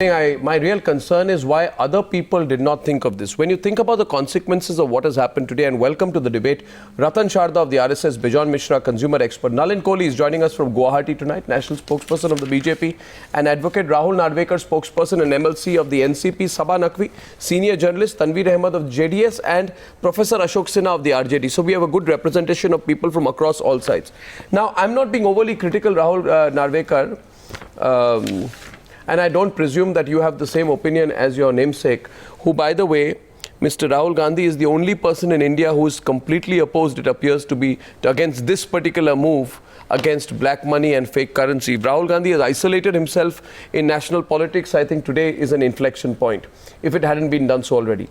My real concern is why other people did not think of this. When you think about the consequences of what has happened today, and welcome to the debate, Ratan Sharda of the RSS, Bejon Misra, consumer expert, Nalin Kohli is joining us from Guwahati tonight, national spokesperson of the BJP, and advocate Rahul Narvekar, spokesperson and MLC of the NCP, Saba Naqvi, senior journalist Tanveer Ahmad of JDS, and Professor Ashok Sinha of the RJD. So we have a good representation of people from across all sides. Now, I'm not being overly critical, Rahul Narvekar, and I don't presume that you have the same opinion as your namesake, who, by the way, Mr. Rahul Gandhi is the only person in India who is completely opposed, it appears to be, against this particular move against black money and fake currency. Rahul Gandhi has isolated himself in national politics. I think today is an inflection point, if it hadn't been done so already.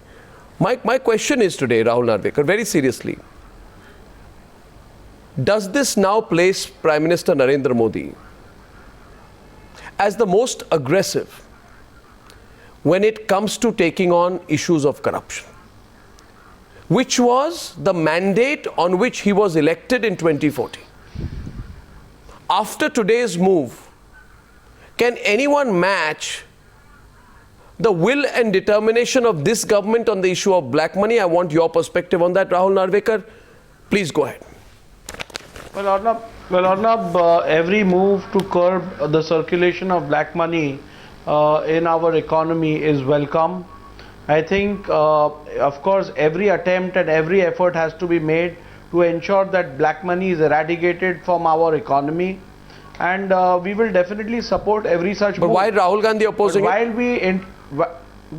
My question is today, Rahul Narvekar, very seriously, does this now place Prime Minister Narendra Modi as the most aggressive when it comes to taking on issues of corruption, which was the mandate on which he was elected in 2014. After today's move, can anyone match the will and determination of this government on the issue of black money? I want your perspective on that, Rahul Narvekar. Please go ahead. Well, Arnab, every move to curb the circulation of black money in our economy is welcome. I think, of course, every attempt and every effort has to be made to ensure that black money is eradicated from our economy. And we will definitely support every such move. But why Rahul Gandhi opposing it?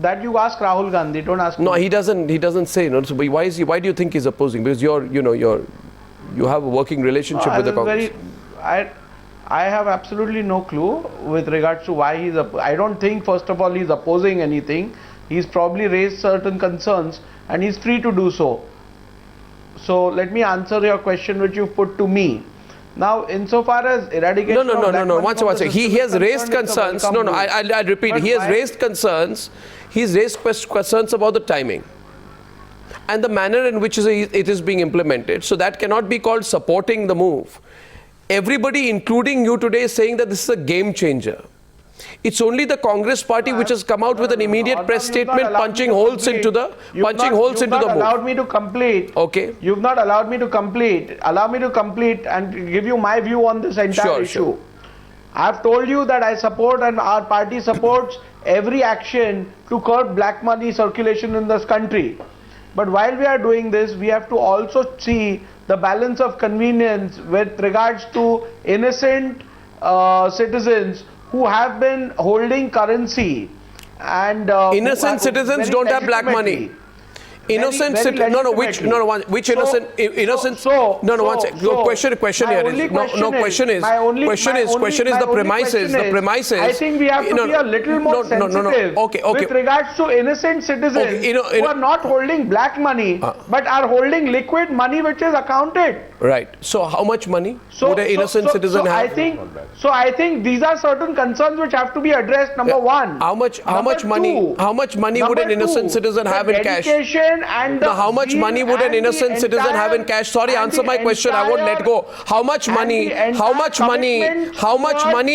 That you ask Rahul Gandhi, don't ask me. No, he doesn't say. No, so why do you think he's opposing? Because you have a working relationship with the Congress. I have absolutely no clue with regards to why he's I don't think, first of all, he's opposing anything. He's probably raised certain concerns and he's free to do so. So let me answer your question which you put to me. Now, insofar as eradication No. One second. He has raised concerns. No. I'll repeat. He has raised concerns. He's raised concerns about the timing and the manner in which it is being implemented. So that cannot be called supporting the move. Everybody, including you today, is saying that this is a game changer. It's only the Congress party which has come out with an immediate press statement punching holes into the move. You've not allowed me to complete. Okay. You've not allowed me to complete. Allow me to complete and give you my view on this entire issue. Sure. I've told you that I support and our party supports every action to curb black money circulation in this country. But while we are doing this, we have to also see the balance of convenience with regards to innocent citizens who have been holding currency and innocent citizens don't have black money. Innocent citizens, which innocent, one second. Question here is, question is the premises. I think we have to be a little more sensitive with regards to innocent citizens who are not holding black money, but are holding liquid money which is accounted. Right. So how much money would an innocent citizen have? I think these are certain concerns which have to be addressed, number one. How much money would an innocent citizen have in cash? How much money would an innocent citizen have in cash? Sorry, answer my question. I won't let go. How much money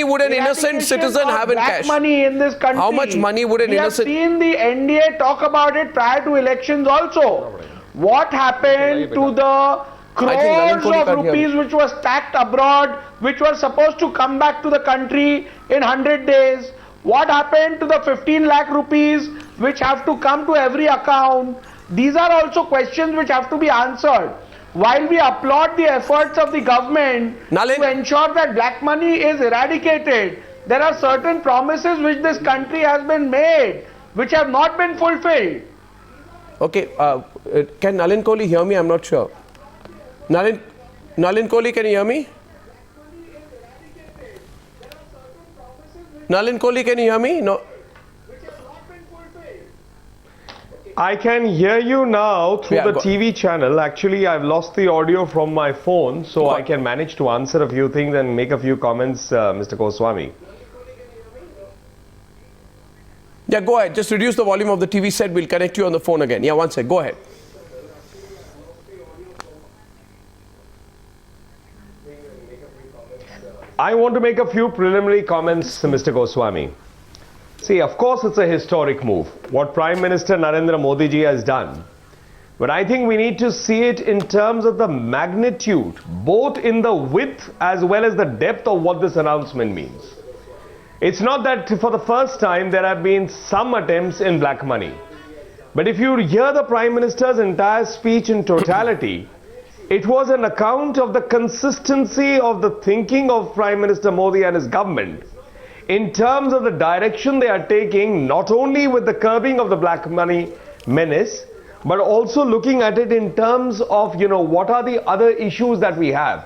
would an innocent citizen have in cash? Money in this country. How much money would an innocent? We have seen the NDA talk about it prior to elections also. What happened to the crores of rupees which was stacked abroad, which were supposed to come back to the country in 100 days? What happened to the 15 lakh rupees which have to come to every account? These are also questions which have to be answered. While we applaud the efforts of the government to ensure that black money is eradicated, there are certain promises which this country has been made which have not been fulfilled. Okay, can Nalin Kohli hear me? I'm not sure. Nalin Kohli, can you hear me? Nalin Kohli, can you hear me? No. I can hear you now through the TV channel. Actually, I've lost the audio from my phone, so I can manage to answer a few things and make a few comments, Mr. Goswami. Yeah, go ahead. Just reduce the volume of the TV set. We'll connect you on the phone again. Yeah, one sec. Go ahead. I want to make a few preliminary comments, Mr. Goswami. See, of course it's a historic move, what Prime Minister Narendra Modi ji has done. But I think we need to see it in terms of the magnitude, both in the width as well as the depth of what this announcement means. It's not that for the first time there have been some attempts in black money. But if you hear the Prime Minister's entire speech in totality, it was an account of the consistency of the thinking of Prime Minister Modi and his government in terms of the direction they are taking, not only with the curbing of the black money menace, but also looking at it in terms of, what are the other issues that we have,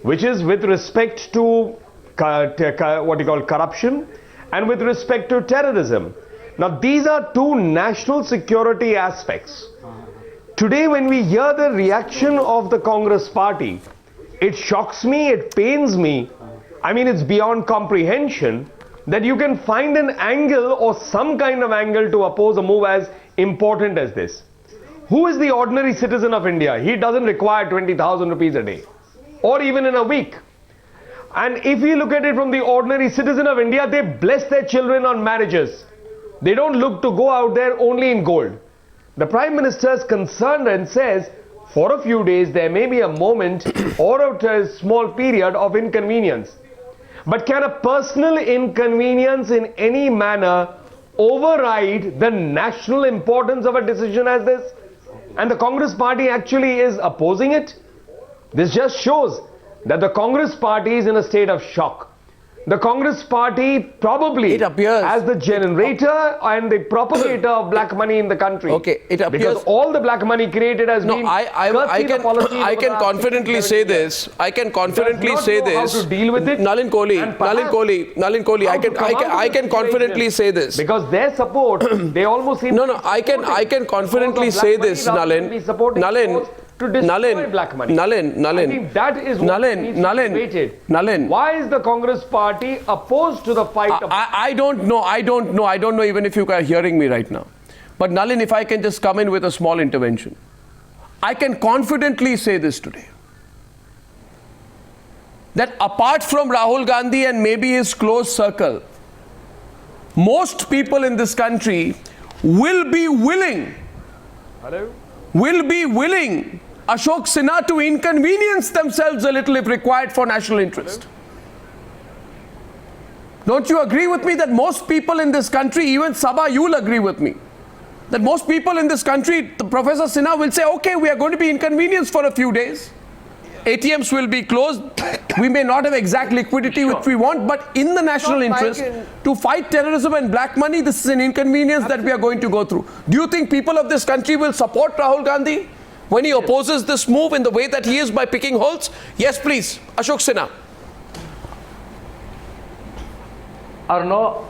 which is with respect to what you call corruption and with respect to terrorism. Now, these are two national security aspects. Today, when we hear the reaction of the Congress party, it shocks me, it pains me. I mean, it's beyond comprehension that you can find an angle or some kind of angle to oppose a move as important as this. Who is the ordinary citizen of India? He doesn't require 20,000 rupees a day or even in a week. And if we look at it from the ordinary citizen of India, they bless their children on marriages. They don't look to go out there only in gold. The Prime Minister is concerned and says, for a few days there may be a moment or a small period of inconvenience. But can a personal inconvenience in any manner override the national importance of a decision as this? And the Congress party actually is opposing it. This just shows that the Congress party is in a state of shock. The Congress party probably as the generator and the propagator of black money in the country. Okay, it appears because all the black money created has been. I can confidently say this. I can confidently say this. How to deal with it? Nalin Kohli. I can confidently say this because their support, they almost seem. I can confidently say this, Nalin. To destroy black money. Nalin. I think that is what needs to be debated. Nalin. Why is the Congress party opposed to the fight? I don't know even if you are hearing me right now. But Nalin, if I can just come in with a small intervention. I can confidently say this today. That apart from Rahul Gandhi and maybe his close circle, most people in this country will be willing Ashok Sinha to inconvenience themselves a little if required for national interest. Don't you agree with me that most people in this country, even Saba, you will agree with me, that most people in this country, Professor Sinha will say, okay, we are going to be inconvenienced for a few days. ATMs will be closed. We may not have exact liquidity which we want, but in the national interest, to fight terrorism and black money, this is an inconvenience that we are going to go through. Do you think people of this country will support Rahul Gandhi when he opposes this move in the way that he is by picking holes? Yes, please. Ashok Sinha. Arnab,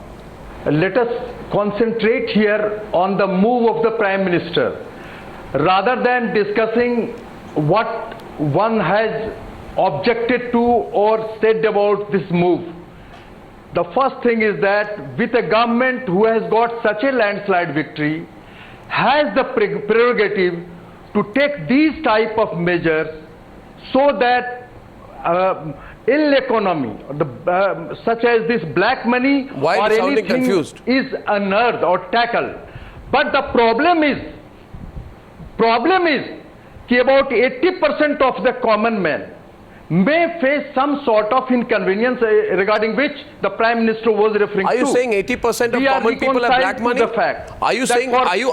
let us concentrate here on the move of the Prime Minister rather than discussing what one has objected to or said about this move. The first thing is that with a government who has got such a landslide victory, has the prerogative to take these type of measures so that ill economy, such as this black money or anything is unearthed or tackled. But the problem is that about 80% of the common man may face some sort of inconvenience regarding which the Prime Minister was referring to. Are you saying 80% of common people have black money? Are you saying, are you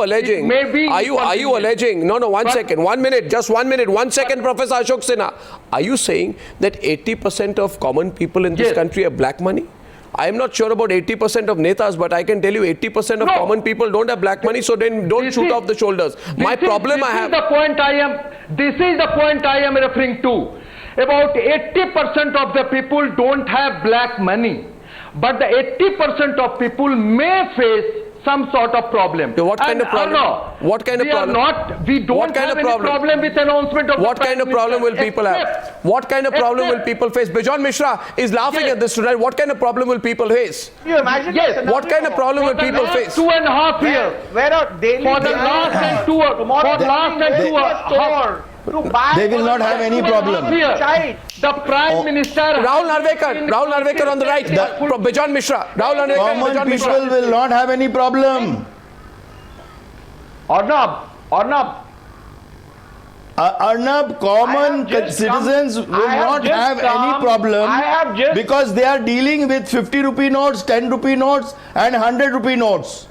alleging, no, 1 second, 1 minute, just 1 minute, 1 second, Professor Ashok Sinha. Are you saying that 80% of common people in this country have black money? I am not sure about 80% of netas, but I can tell you 80% of common people don't have black money, so then don't shoot off the shoulders. This is the point I am referring to. About 80% of the people don't have black money, but the 80% of people may face some sort of problem. So what kind of problem? What kind of problem? We don't have any problem with announcement of what kind of problem will people have? What kind of problem will people face? Bejon Misra is laughing at this tonight. What kind of problem will people face? You imagine? What kind of problem will people face? 2.5 years. Where are daily for the last and 2 half. to buy. They will not have any problem. The Prime Minister... Rahul Narvekar on the right. Bejon Misra. Rahul Narvekar, Common Bejon people Misra. will not have any problem. Arnab, Arnab, common citizens will not have any problem because they are dealing with 50 rupee notes, 10 rupee notes and 100 rupee notes.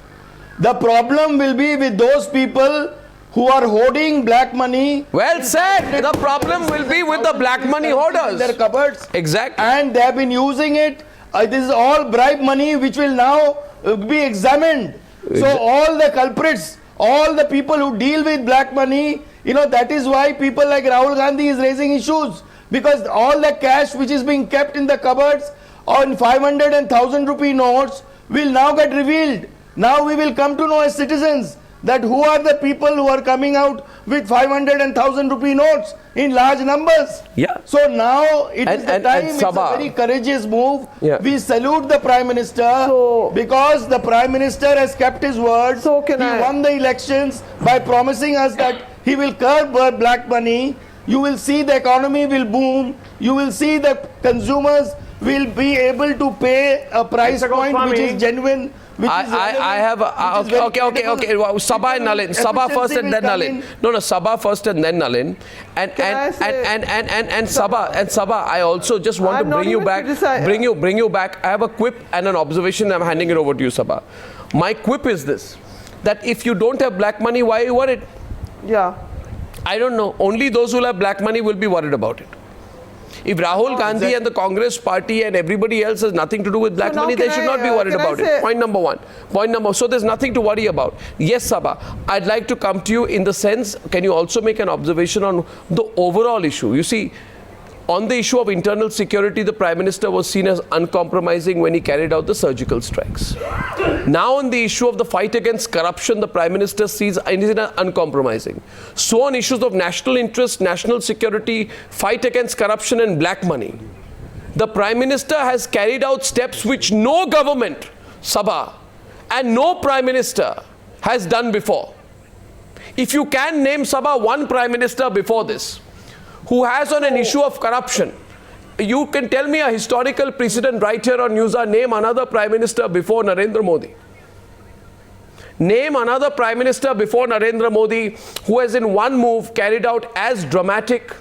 The problem will be with those people who are hoarding black money. Well said. The problem will be with the black money hoarders. In their cupboards. Exactly. And they have been using it. This is all bribe money which will now be examined. So all the culprits, all the people who deal with black money, that is why people like Rahul Gandhi is raising issues, because all the cash which is being kept in the cupboards on 500 and 1000 rupee notes will now get revealed. Now we will come to know as citizens that who are the people who are coming out with 500 and 1000 rupee notes in large numbers. Yeah. So now it is the time. It's a very courageous move. Yeah. We salute the Prime Minister because the Prime Minister has kept his word. He won the elections by promising us that he will curb black money. You will see the economy will boom. You will see the consumers will be able to pay a price point which is genuine. I have okay. Saba and Nalin. Saba first and then Nalin. No, Saba first and then Nalin. And Saba. I also just want to bring you back. Bring you back. I have a quip and an observation. I'm handing it over to you, Saba. My quip is this: that if you don't have black money, why are you worried? Yeah. I don't know. Only those who have black money will be worried about it. If Rahul Gandhi and the Congress party and everybody else has nothing to do with black money, they should not be worried about it. Point number one. So there's nothing to worry about. Yes, Saba, I'd like to come to you in the sense, can you also make an observation on the overall issue? You see, on the issue of internal security, the Prime Minister was seen as uncompromising when he carried out the surgical strikes. Now on the issue of the fight against corruption, the Prime Minister sees it as uncompromising. So on issues of national interest, national security, fight against corruption and black money, the Prime Minister has carried out steps which no government, Saba, and no Prime Minister has done before. If you can name, Saba, one Prime Minister before this who has on an issue of corruption, you can tell me a historical precedent right here on Newshour. Name another Prime Minister before Narendra Modi. Name another Prime Minister before Narendra Modi who has in one move carried out as dramatic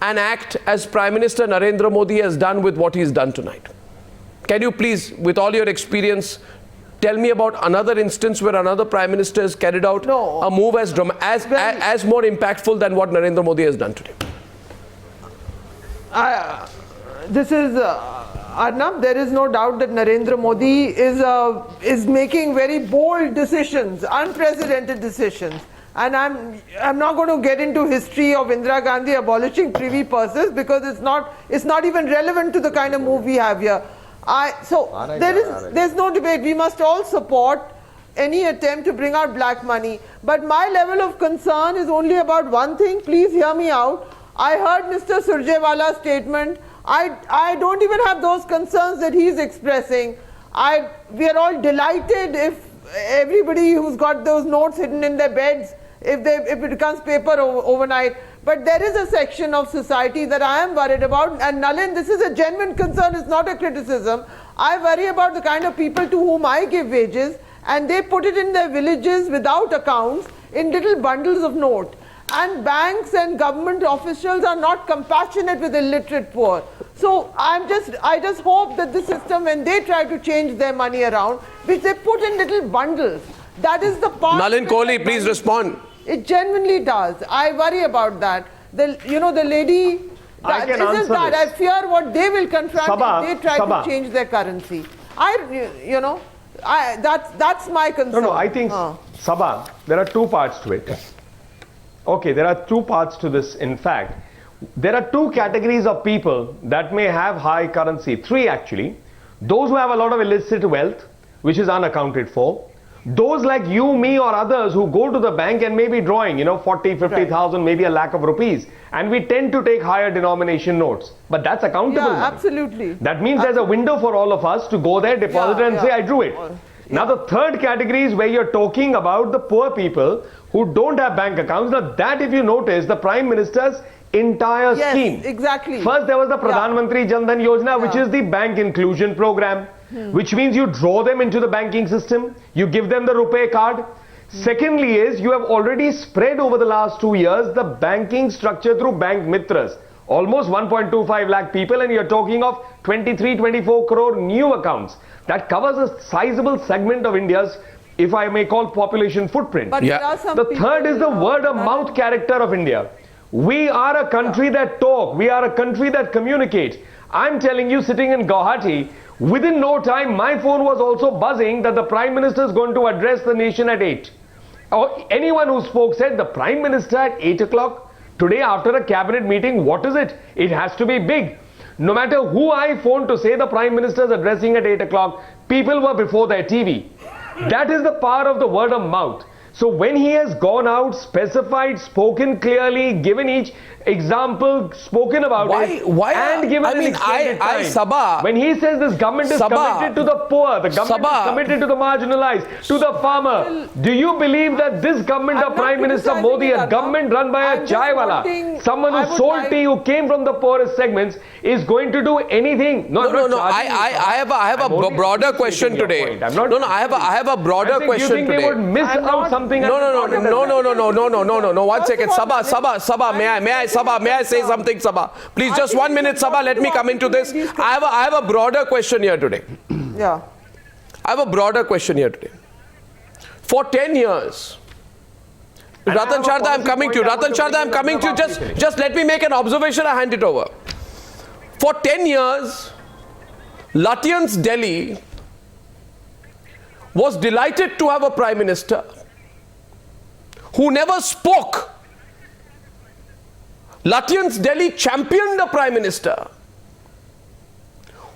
an act as Prime Minister Narendra Modi has done with what he's done tonight. Can you please, with all your experience, tell me about another instance where another Prime Minister has carried out a move as more impactful than what Narendra Modi has done today? This is Arnab. There is no doubt that Narendra Modi is making very bold decisions, unprecedented decisions. And I'm not going to get into history of Indira Gandhi abolishing privy purses because it's not even relevant to the kind of move we have here. There's no debate. We must all support any attempt to bring out black money. But my level of concern is only about one thing. Please hear me out. I heard Mr. Surjewala's statement. I don't even have those concerns that he's expressing. We are all delighted if everybody who's got those notes hidden in their beds, if it becomes paper overnight. But there is a section of society that I am worried about. And Nalin, this is a genuine concern, it's not a criticism. I worry about the kind of people to whom I give wages and they put it in their villages without accounts in little bundles of note. And banks and government officials are not compassionate with illiterate poor. So I just hope that the system, when they try to change their money around, which they put in little bundles, that is the part. Nalin Kohli, please respond. It genuinely does. I worry about that. The lady, I fear what they will confront Saba, if they try to change their currency. That's my concern. No, I think, Saba, there are two parts to it. Okay, there are two parts to this. In fact, there are two categories of people that may have high currency. Three actually. Those who have a lot of illicit wealth, which is unaccounted for. Those like you, me or others who go to the bank and may be drawing, 40, 50,000, maybe a lakh of rupees. And we tend to take higher denomination notes. But that's accountable money. Absolutely. That means there's a window for all of us to go there, deposit and say, I drew it. Now the third category is where you're talking about the poor people who don't have bank accounts. Now that, if you notice, the Prime Minister's entire scheme. Exactly. First there was the Pradhan Mantri Jan Dhan Yojana, which is the bank inclusion program, which means you draw them into the banking system, you give them the RuPay card. Secondly is, you have already spread over the last 2 years the banking structure through bank mitras. Almost 1.25 lakh people, and you're talking of 23-24 crore new accounts. That covers a sizable segment of India's, if I may call, population footprint. But there are some The third is the word of mouth character of India. We are a country that talk, we are a country that communicate. I'm telling you, sitting in Guwahati, within no time my phone was also buzzing that the Prime Minister is going to address the nation at 8. Or anyone who spoke said, the Prime Minister at 8 o'clock? Today after a cabinet meeting, what is it? It has to be big. No matter who I phoned to say the Prime Minister is addressing at 8 o'clock, people were before their TV. That is the power of the word of mouth. So when he has gone out, specified, spoken clearly, given each example, spoken about and given an extended time. Saba, when he says this government is committed to the poor, the government is committed to the marginalized, to the farmer, do you believe that this government of Prime Minister Modi, a government run by a chaiwala, someone who sold tea, who came from the poorest segments, is going to do anything? No. I have a broader question today. I have a broader question today. Do you think they would miss out something? No. 1 second. Saba, may I say something, Saba? Please, just 1 minute, Saba. Let me come into this. I have a broader question here today. Yeah. I have a broader question here today. For 10 years, Ratan Sharda, I'm coming to you. Ratan Sharda, I'm coming to you. Just let me make an observation. I hand it over. For 10 years, Lutyens Delhi was delighted to have a Prime Minister who never spoke. Lutyens Delhi championed the Prime Minister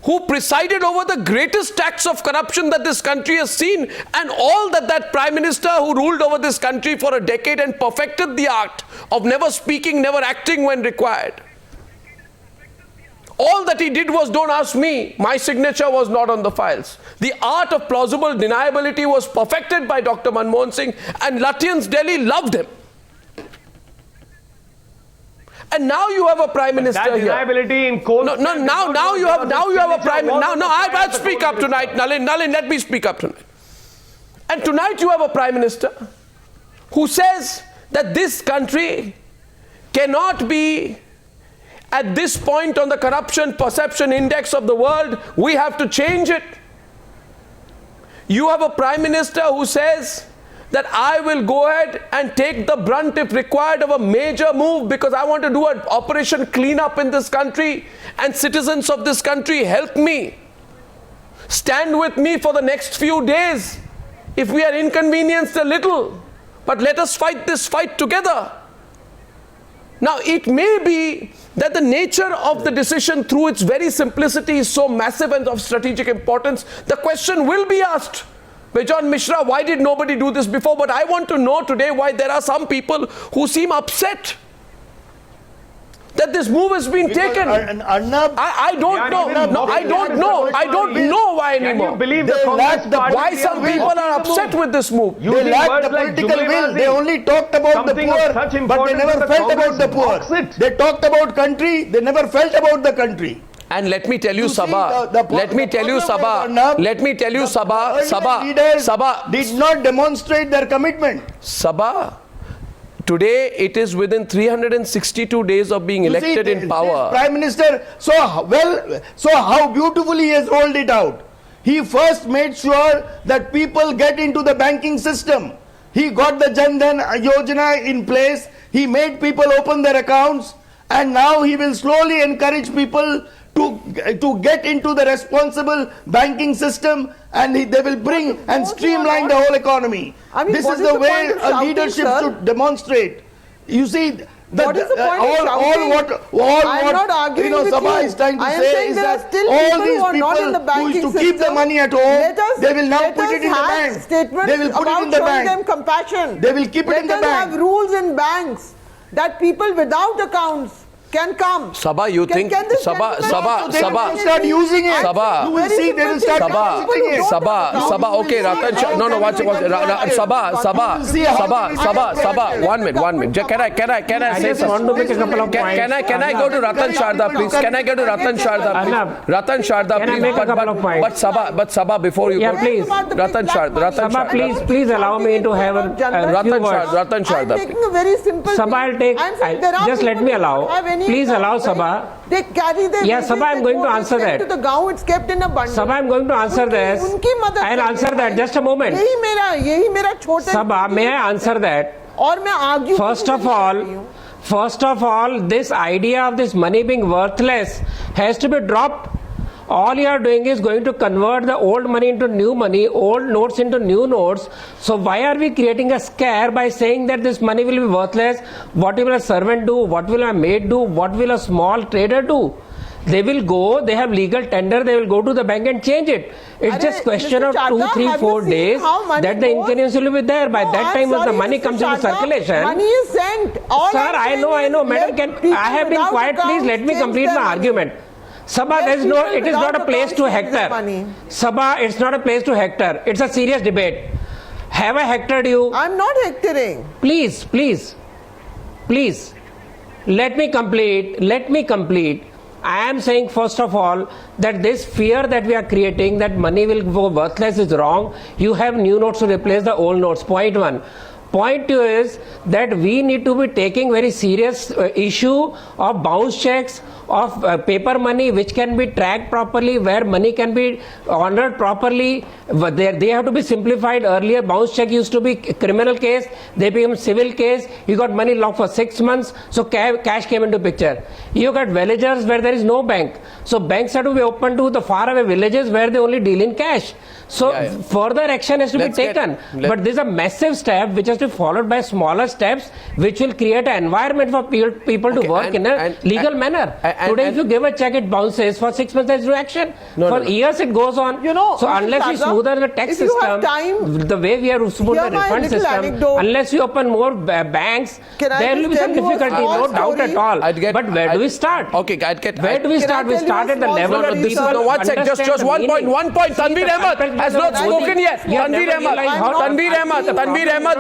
who presided over the greatest acts of corruption that this country has seen, and all that Prime Minister who ruled over this country for a decade and perfected the art of never speaking, never acting when required. All that he did was, don't ask me, my signature was not on the files. The art of plausible deniability was perfected by Dr. Manmohan Singh, and Lutyens Delhi loved him. And now you have a Prime Minister here. Deniability in court. Now you have a Prime Minister. I'll speak up tonight. Nalin, let me speak up tonight. And tonight you have a Prime Minister who says that this country cannot be at this point on the corruption perception index of the world. We have to change it. You have a Prime Minister who says that I will go ahead and take the brunt if required of a major move because I want to do an operation cleanup in this country, and citizens of this country, help me. Stand with me for the next few days if we are inconvenienced a little, but let us fight this fight together. Now, it may be that the nature of the decision through its very simplicity is so massive and of strategic importance. The question will be asked, Bejon Misra, why did nobody do this before? But I want to know today why there are some people who seem upset that this move has been taken. Arnab, I don't know. I don't know why anymore. Can you believe the Congress party? Why some people are upset with this move? They lacked the political will. They only talked about the poor, but they never felt about the poor. They talked about country, they never felt about the country. And let me tell you, Saba, let me tell you, Saba, did not demonstrate their commitment. Saba, today it is within 362 days of being elected in power. Prime Minister, so how beautifully he has rolled it out. He first made sure that people get into the banking system. He got the Jan Dhan Yojana in place. He made people open their accounts, and now he will slowly encourage people to get into the responsible banking system, and they will bring and streamline the whole economy. I mean, this is the way a leadership should demonstrate. You see, what is the point I'm not arguing with Saba you. is trying to I am say saying is there are that still all these who are not in the people who banking used to keep the system. money at home, they will now put it in the bank. They will put it in the bank. Them compassion. They will keep it in the bank. Let us have rules in banks that people without accounts can come. Sabah, you think can this Sabah, gentleman- Sabah, Start using it. Sabah. You will Very see they will simple start thing. Sabah, People who don't Sabah, have Sabah, account. okay, Ratan Sharda, no, watch it, Sabah, one minute. Can I say just want to make a couple of something? points. Can I go to Ratan Sharda, please? Can I go to Ratan Sharda, Arnab, please? Ratan Sharda, can I please. make a couple of points? But Sabah, before you Yeah, go. please. Ratan Sharda, Sabah, please allow me to have a few words. Ratan Sharda, I'm taking a very simple Sabah, I'll take. I'm saying there are Just let people me who allow. don't have any Please account, allow right? Sabah. They carry their Yeah, wages, Sabah, I'm they going go to and answer send that. to the gaon, it's kept in a bundle. Sabah, I'm going to answer this. I'll answer that. Just a moment. यही मेरा छोटा Sabah, may I answer that? और मैं argue First of all, this idea of this money being worthless has to be dropped. All you are doing is going to convert the old money into new money, old notes into new notes. So why are we creating a scare by saying that this money will be worthless? What will a servant do? What will a maid do? What will a small trader do? They will go, they have legal tender, they will go to the bank and change it. It's just question Mr. of Sharda, 2, 3, have 4 you seen days how money that the goes? inconvenience will be there. By that time, when the money comes into circulation. Money is sent. All Sir, I'm I saying know, is madam, let people I have been without quiet. Please accounts let me change complete their my money. argument. Sabah, Let there is no, people it is not a without place to accounts change their hector. money. Sabah, it's not a place to hector. It's a serious debate. Have I hectored you? I'm not hectoring. Please, let me complete. I am saying first of all that this fear that we are creating that money will go worthless is wrong. You have new notes to replace the old notes. Point 1. Point 2 is that we need to be taking very serious issue of bounce checks, of paper money which can be tracked properly, where money can be honored properly. They have to be simplified. Earlier bounce check used to be criminal case, they became civil case. You got money locked for 6 months, so cash came into picture. You got villages where there is no bank, so banks have to be open to the faraway villages where they only deal in cash. So further action has to be taken. But this is a massive step which has to be followed by smaller steps which will create an environment for people to work in a legal manner. Today if you give a check, it bounces. For 6 months there is no action. For years it goes on. You know, so unless we smoothen the tax system, the way we are smooth the refund system, unless we open more banks, there will be some difficulty, no doubt at all. But where do we start? Okay, where do we start? We start at the level of this is no, one sec, just one point. Tanveer Ahmad has not spoken yet. Tanveer Ahmad,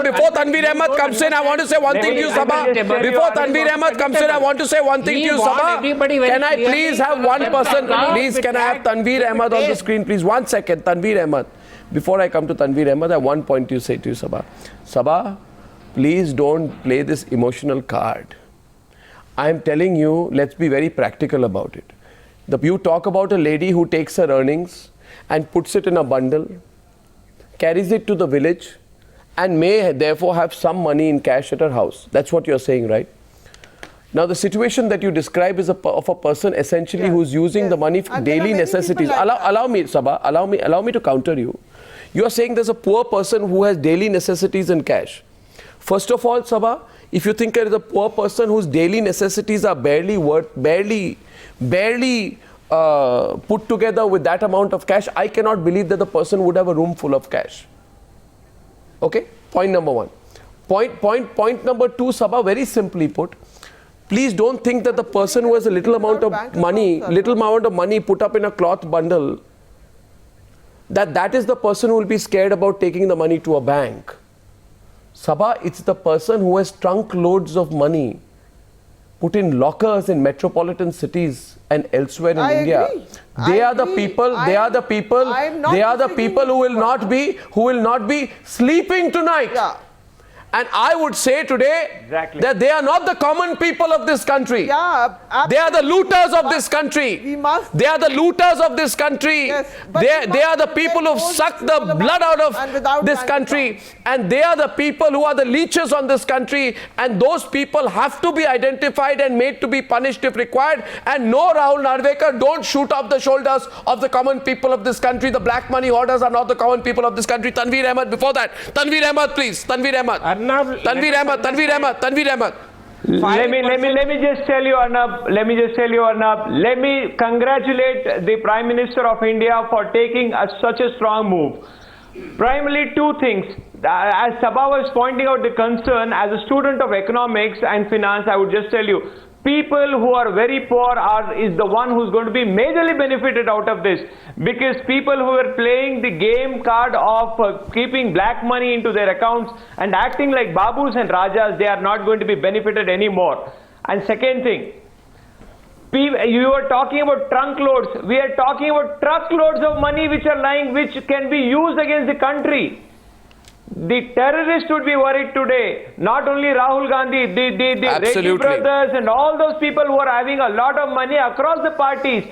before Tanveer Ahmad comes in, I want to say one thing to you, Sabah. Before Tanveer Ahmad comes in, I want to say one thing to you, Sabah. Can I please have one person, please, can I have Tanveer Ahmad on the screen, please? 1 second, Tanveer Ahmad. Before I come to Tanveer Ahmad, I have one point to say to you, Sabah. Sabah, please don't play this emotional card. I am telling you, let's be very practical about it. You talk about a lady who takes her earnings and puts it in a bundle, carries it to the village, and may therefore have some money in cash at her house. That's what you're saying, right? Now, the situation that you describe is of a person essentially who's using the money for daily necessities. Allow me, Sabah, allow me to counter you. You are saying there's a poor person who has daily necessities in cash. First of all, Sabah, if you think there is a poor person whose daily necessities are barely put together with that amount of cash, I cannot believe that the person would have a room full of cash. Okay? Point number 1. Point number 2, Sabah, very simply put, please don't think that the person who has a little amount of money put up in a cloth bundle, that is the person who will be scared about taking the money to a bank. Sabah, it's the person who has trunk loads of money put in lockers in metropolitan cities and elsewhere in India. They are the people who will not be sleeping tonight. Yeah. And I would say today that they are not the common people of this country. Yeah, they are the looters of this country. They are the looters of this country. Yes, they are the people who have sucked the blood out of this country. And they are the people who are the leeches on this country. And those people have to be identified and made to be punished if required. And no, Rahul Narvekar, don't shoot off the shoulders of the common people of this country. The black money hoarders are not the common people of this country. Tanveer Ahmad, before that. Tanveer Ahmad, please. Tanveer Ahmad. Tanveer Ahmad. Let me just tell you, Arnab. Let me congratulate the Prime Minister of India for taking such a strong move. Primarily 2 things. As Sabah was pointing out the concern, as a student of economics and finance, I would just tell you, people who are very poor is the one who's going to be majorly benefited out of this, because people who are playing the game card of keeping black money into their accounts and acting like babus and rajas, they are not going to be benefited anymore. And second thing, you are talking about trunk loads. We are talking about truckloads of money which are lying, which can be used against the country. The terrorists would be worried today. Not only Rahul Gandhi, the Reddy brothers and all those people who are having a lot of money across the parties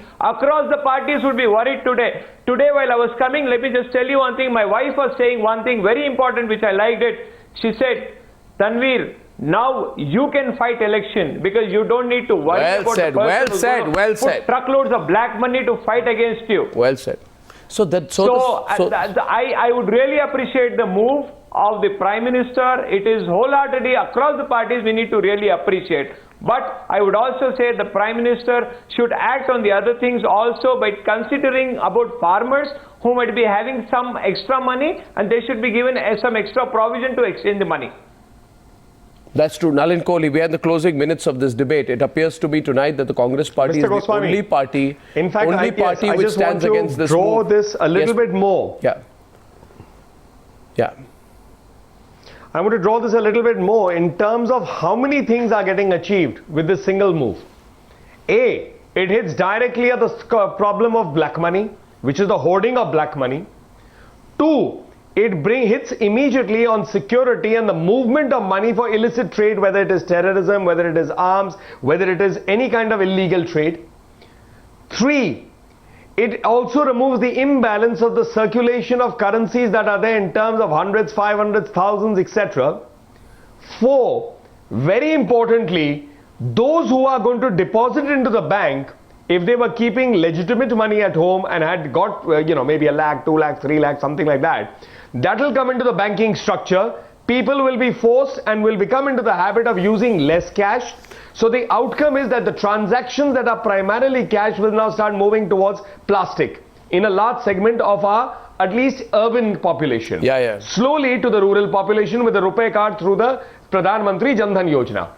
would be worried today. Today while I was coming, let me just tell you one thing. My wife was saying one thing very important which I liked it. She said, Tanveer, now you can fight election because you don't need to worry about the person who's put truckloads of black money to fight against you. Well said. I would really appreciate the move of the Prime Minister. It is wholeheartedly across the parties we need to really appreciate. But I would also say the Prime Minister should act on the other things also by considering about farmers who might be having some extra money, and they should be given some extra provision to exchange the money. That's true. Nalin Kohli, we are in the closing minutes of this debate. It appears to me tonight that the Congress party is the only party, in fact, which stands against this move. Draw this a little bit more. Yeah. I want to draw this a little bit more in terms of how many things are getting achieved with this single move. A, it hits directly at the problem of black money, which is the hoarding of black money. Two, it hits immediately on security and the movement of money for illicit trade, whether it is terrorism, whether it is arms, whether it is any kind of illegal trade. Three, it also removes the imbalance of the circulation of currencies that are there in terms of hundreds, 500s, thousands, etc. Four, very importantly, those who are going to deposit into the bank, if they were keeping legitimate money at home and had got, maybe 1 lakh, 2 lakh, 3 lakh, something like that, that will come into the banking structure. People will be forced and will become into the habit of using less cash. So the outcome is that the transactions that are primarily cash will now start moving towards plastic in a large segment of our at least urban population. Slowly to the rural population with the RuPay card through the Pradhan Mantri Jan Dhan Yojana.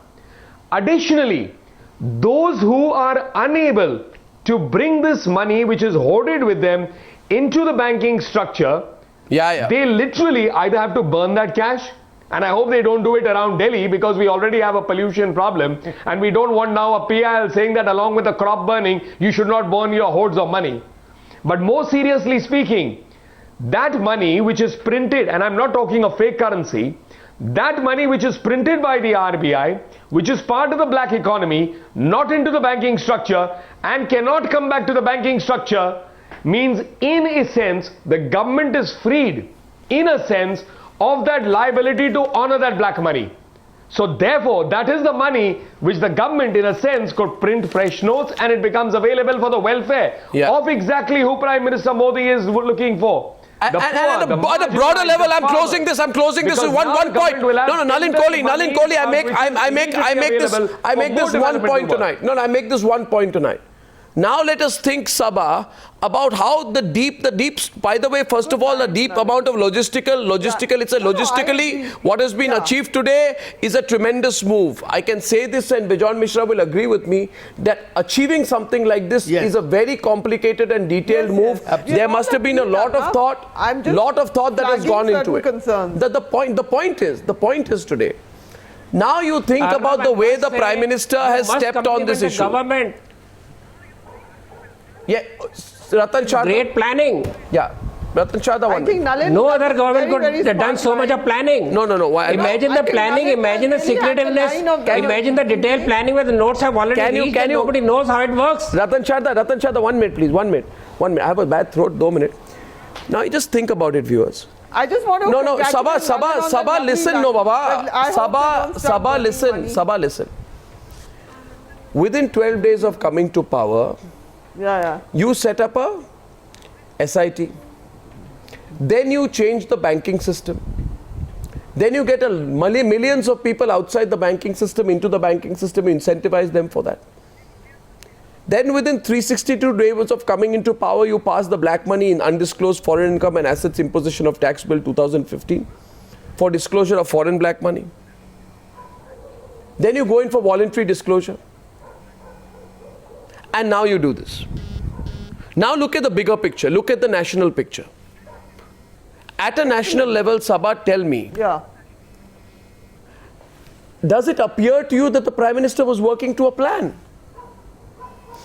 Additionally, those who are unable to bring this money which is hoarded with them into the banking structure, they literally either have to burn that cash, and I hope they don't do it around Delhi because we already have a pollution problem and we don't want now a PIL saying that along with the crop burning, you should not burn your hoards of money. But more seriously speaking, that money which is printed, and I'm not talking of fake currency, that money which is printed by the RBI, which is part of the black economy, not into the banking structure and cannot come back to the banking structure, means in a sense the government is freed in a sense of that liability to honor that black money. So therefore that is the money which the government in a sense could print fresh notes and it becomes available for the welfare of exactly who Prime Minister Modi is looking for. And at a broader level, I'm closing this with one point. No, Nalin Kohli, I make this one point tonight. I make this one point tonight. Now let us think, Saba, about how the deep, by the way, first of all, the deep amount of logistically, what has been achieved today is a tremendous move. I can say this, and Bejon Misra will agree with me, that achieving something like this is a very complicated and detailed move. There must have been a lot of thought, that has gone into it. The point is today. Now you think about the way the Prime Minister has stepped on this issue. Government. Ratan Sharda. Great planning. Ratan Sharda one. I think Nalin no other government could have done so much of planning. No. Imagine the planning, imagine the secretiveness, imagine the detailed planning where the notes have already reached and nobody knows how it works. Ratan Sharda, 1 minute please, 1 minute. I have a bad throat, 2 minutes. Now you just think about it, viewers. I just want to Saba, listen, no Baba. Saba, listen. Within 12 days of coming to power, you set up a SIT. Then you change the banking system. Then you get millions of people outside the banking system into the banking system, incentivize them for that. Then within 362 days of coming into power, you pass the black money in undisclosed foreign income and assets imposition of tax bill 2015 for disclosure of foreign black money. Then you go in for voluntary disclosure. And now you do this. Now look at the bigger picture. Look at the national picture. At a national level, Saba, tell me. Yeah. Does it appear to you that the Prime Minister was working to a plan?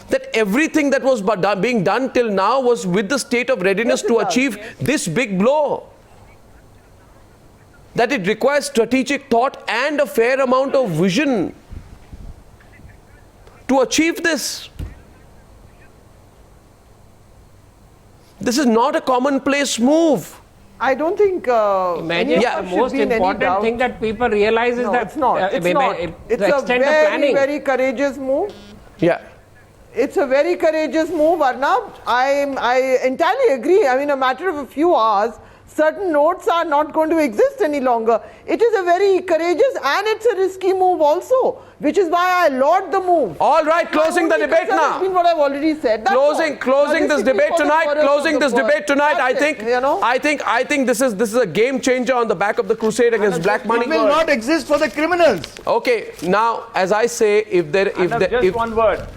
That everything that was being done till now was with the state of readiness to achieve this big blow? That it requires strategic thought and a fair amount of vision to achieve this? This is not a commonplace move. I don't think Imagine the most important thing that people realize is that it's not. It's not. It's a very, very courageous move. Yeah. It's a very courageous move, Arnab. I entirely agree. I mean, a matter of a few hours, certain notes are not going to exist any longer. It is a very courageous and it's a risky move also, which is why I laud the move. All right, closing the debate now. That's been what I've already said. Closing this debate tonight. I think this is a game changer on the back of the crusade against black money. It will not exist for the criminals. Okay, now as I say, Just one word.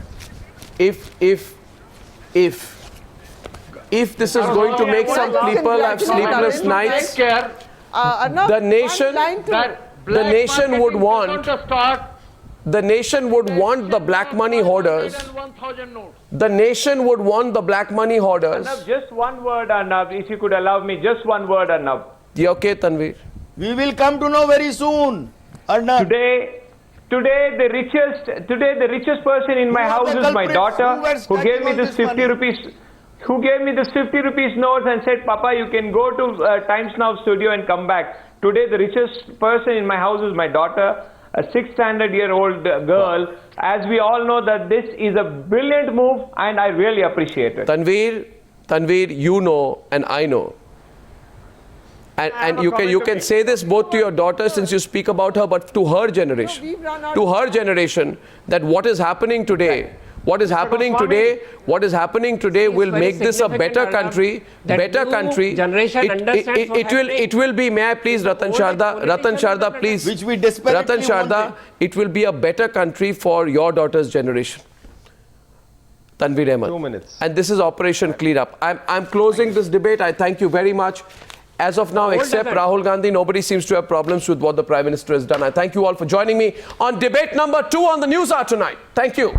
If this is going to make some people have sleepless nights, the nation would want the black money hoarders. The nation would want the black money hoarders. Arnab, just one word, Arnab, if you could allow me, just one word, Arnab. Yeah, okay, Tanveer. We will come to know very soon, Arnab. Today the richest person in my house is my daughter, who gave me this 50 rupees. Who gave me this 50 rupees note and said, Papa, you can go to Times Now studio and come back. Today, the richest person in my house is my daughter, a 6th standard-year-old girl. As we all know that this is a brilliant move and I really appreciate it. Tanveer, you know and I know. And you can say this both to your daughter since you speak about her, but to her generation. That what is happening today will make this a better country. It will be, may I please, Ratan Sharda, please. Which we desperately Ratan Sharda, it will be a better country for your daughter's generation. Tanveer Ahmad. 2 minutes. And this is Operation Clean Up. I'm closing this debate. I thank you very much. As of now, except Rahul Gandhi, nobody seems to have problems with what the Prime Minister has done. I thank you all for joining me on debate number 2 on the Newshour tonight. Thank you.